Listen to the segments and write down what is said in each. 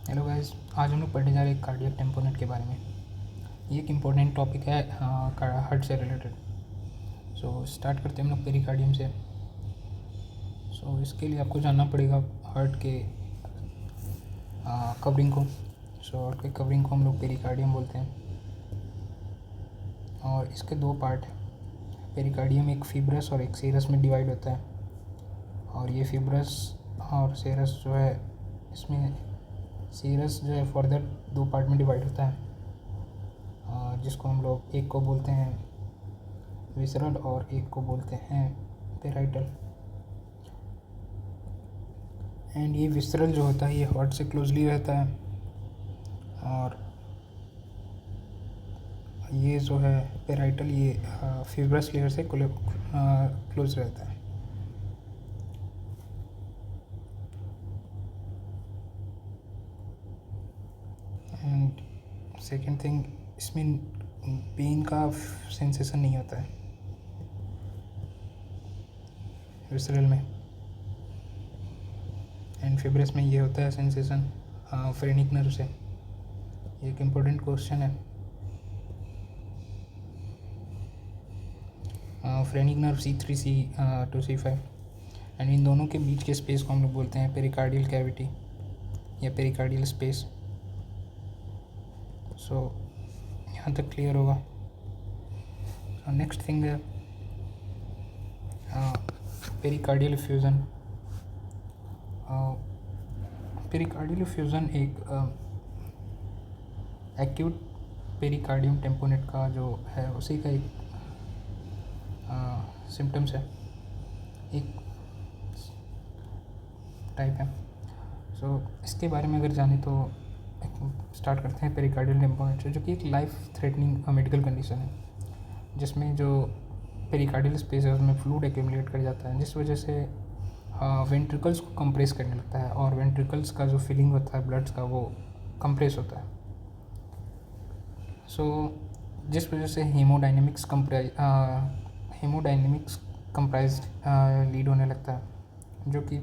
Hello guys, आज हम लोग पढ़ने जा रहे हैं कार्डियक टेम्पोनेट के बारे में। ये एक इम्पोर्टेंट टॉपिक है हार्ट से रिलेटेड। सो स्टार्ट करते हैं हम लोग पेरिकार्डियम से। सो इसके लिए आपको जानना पड़ेगा हार्ट के कवरिंग को। सो हार्ट के कवरिंग को हम लोग पेरिकार्डियम बोलते हैं और इसके दो पार्ट हैं। पेरिकार्डियम एक फिब्रस और एक सेरस में डिवाइड होता है और ये फिब्रस और सेरस जो है, इसमें सीरस जो है फर्दर दो पार्ट में डिवाइड होता है, जिसको हम लोग एक को बोलते हैं विसरल और एक को बोलते हैं पेराइटल। एंड ये विसरल जो होता है ये हार्ट से क्लोजली रहता है और ये जो है पेराइटल ये फिब्रस लेयर से क्लोज रहता है। एंड सेकेंड थिंग, इसमें पेन का सेंसेशन नहीं होता है विसरल में। एंड फिब्रस में ये होता है सेंसेशन फ्रेनिक नर्व से। ये एक इम्पोर्टेंट क्वेश्चन है। Phrenic nerve C3 to C5 and in दोनों के बीच के स्पेस को हम लोग बोलते हैं पेरिकार्डियल कैविटी या पेरिकार्डियल स्पेस। सो यहाँ तक क्लियर होगा। नेक्स्ट थिंग है पेरिकार्डियल फ्यूज़न। पेरिकार्डियल फ्यूज़न एक एक्यूट पेरिकार्डियम टेम्पोनेट का जो है उसी का एक सिम्टम्स है, एक टाइप है। सो इसके बारे में अगर जाने तो स्टार्ट करते हैं पेरिकार्डियल टेम्पोनेट से, जो कि एक लाइफ थ्रेटनिंग मेडिकल कंडीशन है, जिसमें जो पेरिकार्डियल स्पेस है उसमें फ्लूइड एक्यूमुलेट कर जाता है, जिस वजह से वेंट्रिकल्स को कंप्रेस करने लगता है और वेंट्रिकल्स का जो फीलिंग होता है ब्लड्स का वो कंप्रेस होता है। सो जिस वजह से हेमोडाइनमिक्स कंप्राइज लीड होने लगता है, जो कि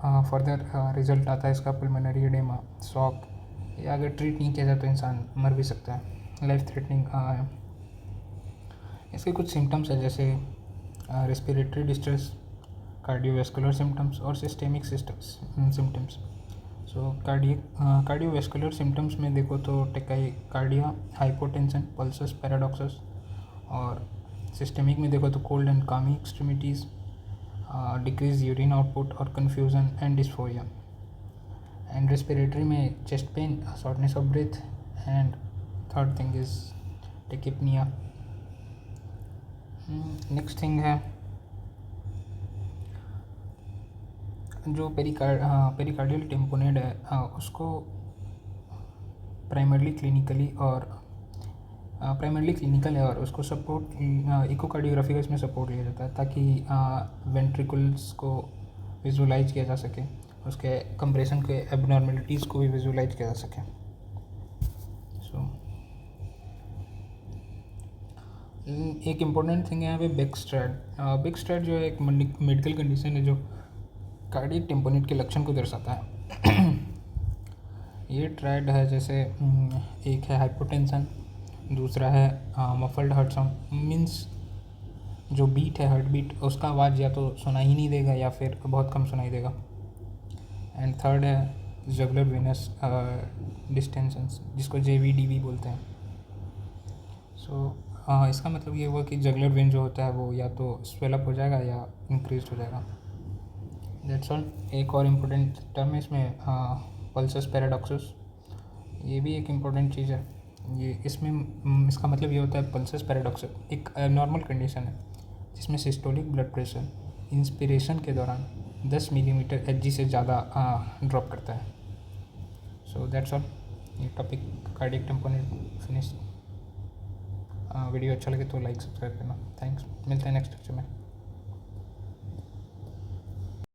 फर्दर रिजल्ट आता है इसका पल्मोनरी एडेमा, शॉक, या अगर ट्रीट नहीं किया जाए तो इंसान मर भी सकता है। लाइफ थ्रेटनिंग है। इसके कुछ सिम्टम्स है जैसे रेस्पिरेटरी डिस्ट्रेस, कार्डियोवैस्कुलर सिम्टम्स और सिस्टेमिक सिम्टम्स। सो कार्डियोवैस्कुलर सिम्टम्स में देखो तो टेकाइकार्डिया, हाइपोटेंशन, पल्सस पैराडॉक्सस, और सिस्टेमिक में देखो तो cold and clammy extremities, decrease urine output और confusion and dysphoria. And respiratory में chest pain, shortness of breath, and third thing is tachypnea. Next thing है जो पेरिकार्डियल टेम्पोनेट है उसको प्राइमरली क्लिनिकल है और उसको सपोर्ट इकोकार्डियोग्राफी का इसमें सपोर्ट लिया जाता है ताकि वेंट्रिकल्स को विजुलाइज किया जा सके, उसके कंप्रेशन के एबनॉर्मेलिटीज़ को भी विजुलाइज किया जा सके। सो एक इम्पोर्टेंट थिंग है यहाँ पे बिग स्ट्रैड जो है एक मेडिकल कंडीशन है जो कार्डियक टेम्पोनेट के लक्षण को दर्शाता है। ये ट्रायड है, जैसे एक है हाइपोटेंशन, दूसरा है मफल्ड हार्ट साउंड, मीन्स जो बीट है हार्ट बीट उसका आवाज़ या तो सुनाई ही नहीं देगा या फिर बहुत कम सुनाई देगा। एंड थर्ड है जगुलर वेनस डिस्टेंशंस, जिसको JVD बोलते हैं। सो इसका मतलब ये हुआ कि जगुलर वेन जो होता है वो या तो स्वेलअप हो जाएगा या इंक्रीज हो जाएगा। That's all. एक और इम्पोर्टेंट टर्म है इसमें पल्सस पैराडॉक्सस, ये भी एक इम्पोर्टेंट चीज़ है। ये इसमें इसका मतलब ये होता है पल्सस पैराडॉक्सस एक नॉर्मल कंडीशन है जिसमें सिस्टोलिक ब्लड प्रेशर इंस्पिरेशन के दौरान 10 मिलीमीटर Hg से ज़्यादा ड्रॉप करता है। So that's all. ये topic cardiac tamponade finish. Video अच्छा लगे तो लाइक सब्सक्राइब करना। थैंक्स, मिलते हैं नेक्स्ट लेक्चर में।